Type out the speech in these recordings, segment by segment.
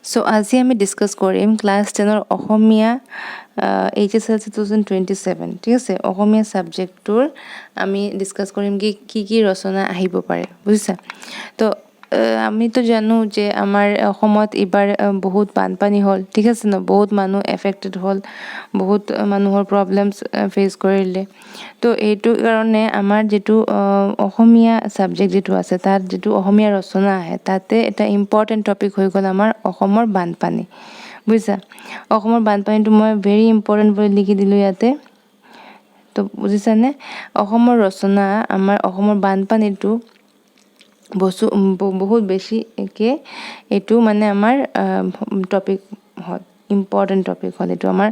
So আজি আমি discuss কৰিম ক্লাছ 10 ৰ অসমীয়া HSLC 2027 ঠিক আছে অসমীয়া সাবজেক্টৰ আমি ডিসকাস কৰিম কি ৰচনা আহিব পাৰে বুজিছা তো আমি তো জানো যে আমাৰ অসমত এবাৰ বহুত বানপানী হল ঠিক আছে ন বহুত মানুহ এফেক্টেড হল বহুত মানুহৰ প্ৰবলেমছ ফেস কৰিলে তো এইটো কাৰণে আমাৰ যেটো অসমীয়া সাবজেক্ট যেটো আছে তাত যেটো অসমীয়া ৰচনা আহে তাতে এটা ইম্পৰ্টেন্ট টপিক হৈ গল আমাৰ অসমৰ বানপানী বুজিছা অসমৰ বানপানীটো মই ভেৰি ইম্পৰ্টেন্ট বুলি লিখি দিলো ইয়াতে তো বুজিছানে অসমৰ ৰচনা আমাৰ অসমৰ বানপানীটো বহুত বেছি কে এটো মানে আমাৰ টপিক হয় ইম্পৰ্টেন্ট টপিক হল এটো আমাৰ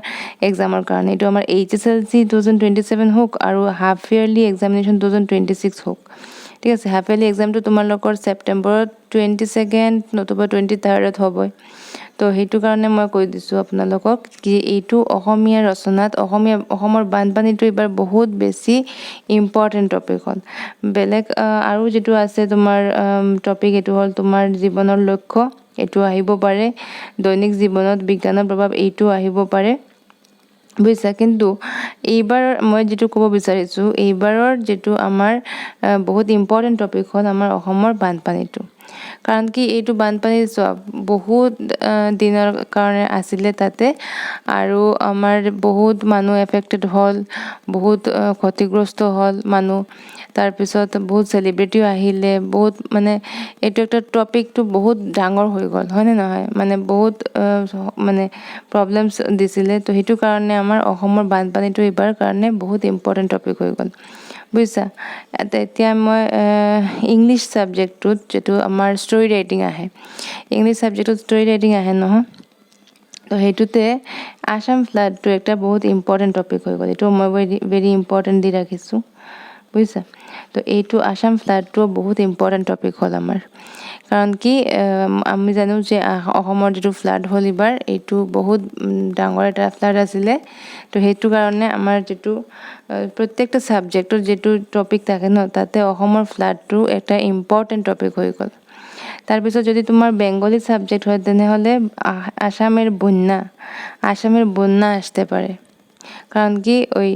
এক্সামৰ কাৰণে এটো আমাৰ HSLC 2027 হোক আৰু হাফ ইয়াৰলি এক্সামিনেশন 2026 হোক ঠিক আছে হাফ ইয়াৰলি এক্সামটো তোমালোকৰ সেপ্টেম্বৰ 22nd নতুবা 23rd হ'ব তো হেতু কাৰণে মই কৈ দিছো আপোনালোকক কি এইটো অসমীয়া ৰচনাত অসমৰ বানপানীটো এবাৰ বহুত বেছি ইম্পৰ্টেন্ট টপিক হল বেলেগ আৰু যেটো আছে তোমাৰ টপিক এটো হল তোমাৰ জীৱনৰ লক্ষ্য এটো আহিব পাৰে দৈনিক জীৱনত বিজ্ঞানৰ প্ৰভাৱ এইটো আহিব পাৰে বুজিছা কিন্তু এইবাৰ মই যেটো ক'ব বিচাৰিছো এইবাৰৰ যেটো আমাৰ বহুত ইম্পৰ্টেন্ট টপিক হল আমাৰ অসমৰ বানপানীটো কাৰণ কি এইটো বানপানী বহুত দিনৰ কাৰণে আছিল তাতে আৰু আমাৰ বহুত মানুহ এফেক্টেড হল বহুত ক্ষতিগ্ৰস্ত হল মানুহ তাৰ পিছত বহুত সেলিব্ৰিটিও আহিলে বহুত মানে এইটো একটা টপিকটো বহুত ডাঙৰ হৈ গল হয় নে নহয় মানে বহুত মানে প্ৰবলেমছ দিছিলে তো হেতু কাৰণে আমাৰ অসমৰ বানপানীটো এবাৰ কাৰণে বহুত ইম্পৰ্টেন্ট টপিক হৈ গল বুজিছা এতিয়া মই ইংলিশ সাবজেক্টত যেটো আমাৰ ষ্টৰী ৰাইটিং আহে ইংলিশ সাবজেক্টত ষ্টৰী ৰাইটিং আহে নহয় তো হেতুতে আসাম ফ্লাডটো একটা বহুত ইম্পৰ্টেন্ট টপিক হৈ গল এটো মই ভেৰি ইম্পৰ্টেন্ট দি ৰাখিছো বুজিছা তো এইটো আসাম ফ্লাডটো বহুত ইম্পৰ্টেন্ট টপিক হল আমাৰ কাৰণ কি আমি জানো যে অসমৰ যেটো ফ্লাড হল এবাৰ এইটো বহুত ডাঙৰ এটা ফ্লাড আছিল তো হেতু কাৰণে আমাৰ যেটো প্ৰত্যেকটা সাবজেক্টৰ যেটো টপিক থাকে ন তাতে অসমৰ ফ্লাডটো এটা ইম্পৰ্টেন্ট টপিক হৈ গল তাৰ পিছত যদি তোমাৰ বেংগলী সাবজেক্ট হয় তেনে হলে আসামের বন্যা আসতে পারে কারণ কি ওই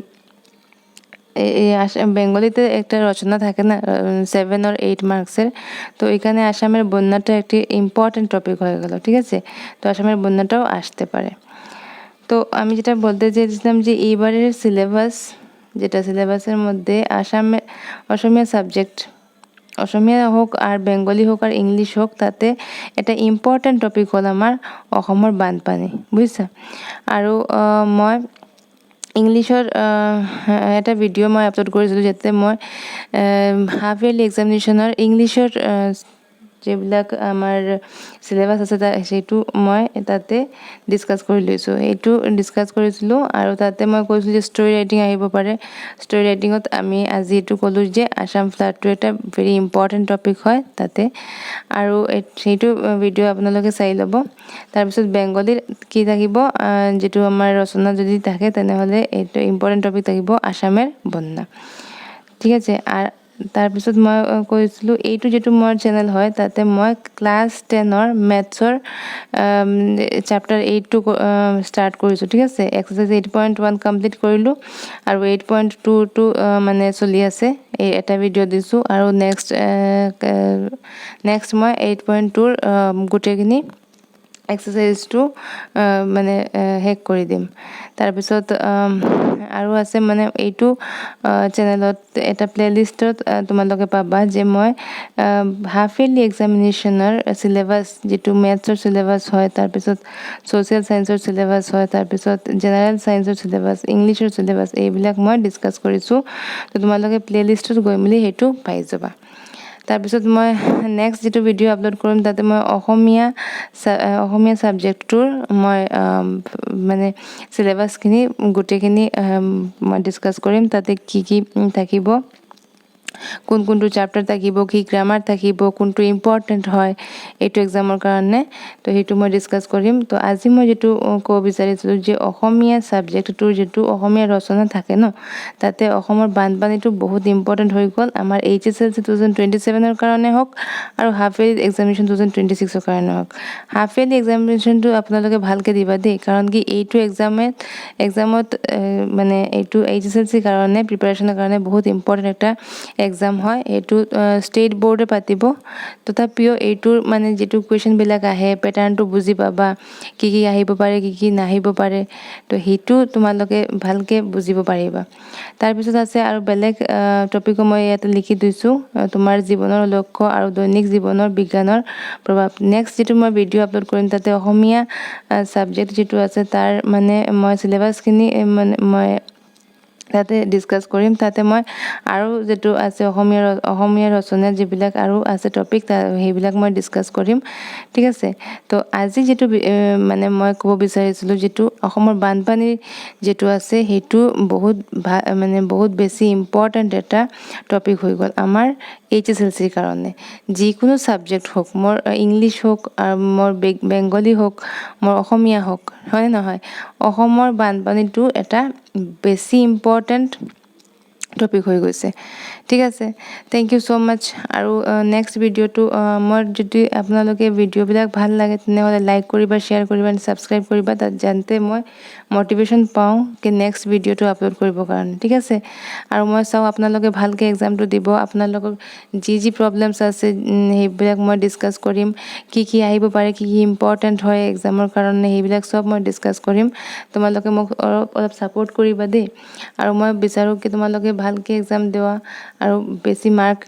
বেঙ্গলিতে একটা রচনা থাকে না 7 or 8 মার্কসের তো এখানে আসামের বন্যাটা একটি ইম্পর্টেন্ট টপিক হয়ে গেল ঠিক আছে তো আসামের বন্যাটাও আসতে পারে তো আমি যেটা বলতে চেয়েছিলাম যে এইবারের সিলেবাস যেটা সিলেবাসের মধ্যে অসমীয়া সাবজেক্ট অসমীয়া হোক আর বেঙ্গলি হোক আর ইংলিশ হোক তাতে এটা ইম্পৰ্টেন্ট টপিক হল আমাৰ অসমৰ বানপানী বুজিছা আৰু মই ইংলিশৰ এটা ভিডিও মই আপলোড কৰিছিলো যেতে মই হাফ ইয়াৰলি এক্সামিনেশনৰ ইংলিশৰ যেবিলাক আমাৰ সিলেবাস আছে সেইটো মই তাতে ডিসকাস কৰি লৈছো এইটো ডিসকাস কৰিছিলো আৰু তাতে মই কৈছিলো যে ষ্টৰী ৰাইটিং আহিব পাৰে ষ্টৰী ৰাইটিংত আমি আজি এটো কলো যে আসাম ফ্লাডটো এটা ভেৰি ইম্পৰ্টেন্ট টপিক হয় তাতে আৰু সেইটো ভিডিও আপোনালোকে চাই লব তাৰ পিছত বেঙ্গলীৰ কি থাকিব যেটো আমাৰ ৰচনা যদি থাকে তেনে হলে এইটো ইম্পৰ্টেন্ট টপিক থাকিব আসামেৰ বন্যা ঠিক আছে আৰ তাৰ পিছত মই কৈছিলো এইটো যেটো মোৰ চেনেল হয় তাতে মই ক্লাছ 10 ৰ ম্যাথছৰ চ্যাপ্টাৰ 8 টো স্টাৰ্ট কৰিছো ঠিক আছে এক্সাৰসাইজ 8.1 কমপ্লিট কৰিলো আৰু 8.2 টো মানে চলি আছে এই এটা ভিডিও দিছো আৰু নেক্সট মই 8.2 ৰ গুটেখিনি এক্সাৰসাইজটো মানে হেক কৰি দিম তাৰ পিছত আৰু আছে মানে এইটো চেনেলত এটা প্লেলিষ্টত তোমালোকে পাবা যে মই হাফ ইয়াৰলি এক্সামিনেশনৰ সিলেবাস যেটো ম্যাথছৰ সিলেবাস হয় তাৰ পিছত সোশ্যাল সায়েন্সৰ সিলেবাস হয় তাৰ পিছত জেনাৰেল সায়েন্সৰ সিলেবাস ইংলিশৰ সিলেবাস এইবিলাক মই ডিসকাস কৰিছো তো তোমালোকে প্লেলিষ্টত গৈ মিলি হেতু পাই যাবা তাৰ পিছত মই নেক্সট যেটো ভিডিও আপলোড কৰিম তাতে মই অসমীয়া সাবজেক্টৰ মই মানে সিলেবাস খিনি গুটেখিনি মই ডিসকাস কৰিম তাতে কি থাকিব কোনটো চেপ্টাৰ থাকিব, কি গ্ৰামাৰ থাকিব, কোনটো ইম্পৰ্টেণ্ট হয় এইটো এক্সামৰ কাৰণে, তো সেইটো মই ডিছকাছ কৰিম। তো আজি মই যিটো ক'ব বিচাৰিছিলোঁ যে অসমীয়া ছাবজেক্টটোৰ যিটো অসমীয়া ৰচনা থাকে ন, তাতে অসমৰ বানপানীটো বহুত ইম্পৰ্টেণ্ট হৈ গ'ল আমাৰ HSLC 2027 কাৰণে হওক আৰু হাফ ইয়াৰলি এক্সামিনেশ্যন 2026 কাৰণে হওক। হাফ ইয়াৰলি এক্সামিনেশ্যনটো আপোনালোকে ভালকৈ দিবা দেই, কাৰণ কি এইটো এক্সামত মানে এইটো HSLC কাৰণে প্ৰিপাৰেশ্যনৰ কাৰণে বহুত ইম্পৰ্টেণ্ট এটা এক্সাম হয়। এইটো ষ্টেট বৰ্ডে পাতিব, তথাপিও এইটোৰ মানে যিটো কুৱেশ্যনবিলাক আহে পেটাৰ্ণটো বুজি পাবা, কি আহিব পাৰে, কি নাহিব পাৰে, তো সেইটো তোমালোকে ভালকৈ বুজিব পাৰিবা। তাৰপিছত আছে আৰু বেলেগ টপিকো মই ইয়াতে লিখি দিছোঁ, তোমাৰ জীৱনৰ লক্ষ্য আৰু দৈনিক জীৱনৰ বিজ্ঞানৰ প্ৰভাৱ। নেক্সট যিটো মই ভিডিঅ' আপলোড কৰিম তাতে অসমীয়া ছাবজেক্ট যিটো আছে তাৰ মানে মই চিলেবাছখিনি মানে মই তাতে ডিছকাছ কৰিম। তাতে মই আৰু যিটো আছে অসমীয়া ৰচনাত যিবিলাক আৰু আছে টপিক সেইবিলাক মই ডিছকাছ কৰিম, ঠিক আছে। তো আজি যিটো মানে মই ক'ব বিচাৰিছিলোঁ যিটো অসমৰ বানপানীৰ যিটো আছে সেইটো বহুত বেছি ইম্পৰ্টেণ্ট এটা টপিক হৈ গ'ল আমাৰ HSLCৰ কাৰণে। যিকোনো ছাবজেক্ট হওক, মোৰ ইংলিছ হওক আৰু মোৰ বেংগলী হওক, মোৰ অসমীয়া হওক, হয় নহয়, অসমৰ বানপানীটো এটা বেছি ইম্পৰ্টেণ্ট টপিক হৈ গৈছে, ঠিক আছে। থেংক ইউ ছ' মাছ। আৰু নেক্সট ভিডিঅ'টো মই যদি আপোনালোকে ভিডিঅ'বিলাক ভাল লাগে তেনেহ'লে লাইক কৰিবা, শ্বেয়াৰ কৰিবা, ছাবস্ক্ৰাইব কৰিবা, তাত যাতে মই মটিভেশ্যন পাওঁ কি নেক্সট ভিডিঅ'টো আপলোড কৰিবৰ কাৰণে, ঠিক আছে। আৰু মই চাওঁ আপোনালোকে ভালকৈ এক্সামটো দিব, আপোনালোকৰ যি প্ৰব্লেমছ আছে সেইবিলাক মই ডিছকাছ কৰিম, কি আহিব পাৰে, কি ইম্পৰ্টেণ্ট হয় এক্সামৰ কাৰণে, সেইবিলাক চব মই ডিছকাছ কৰিম। তোমালোকে মোক অলপ ছাপোৰ্ট কৰিবা দেই। আৰু মই বিচাৰোঁ কি তোমালোকে ভালকৈ এক্সাম দিয়া আৰু বেছি মাৰ্ক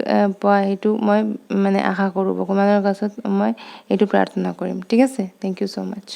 পোৱা, সেইটো মই মানে আশা কৰোঁ, ভগৱানৰ কাছত মই এইটো প্ৰাৰ্থনা কৰিম, ঠিক আছে। Thank you so' much.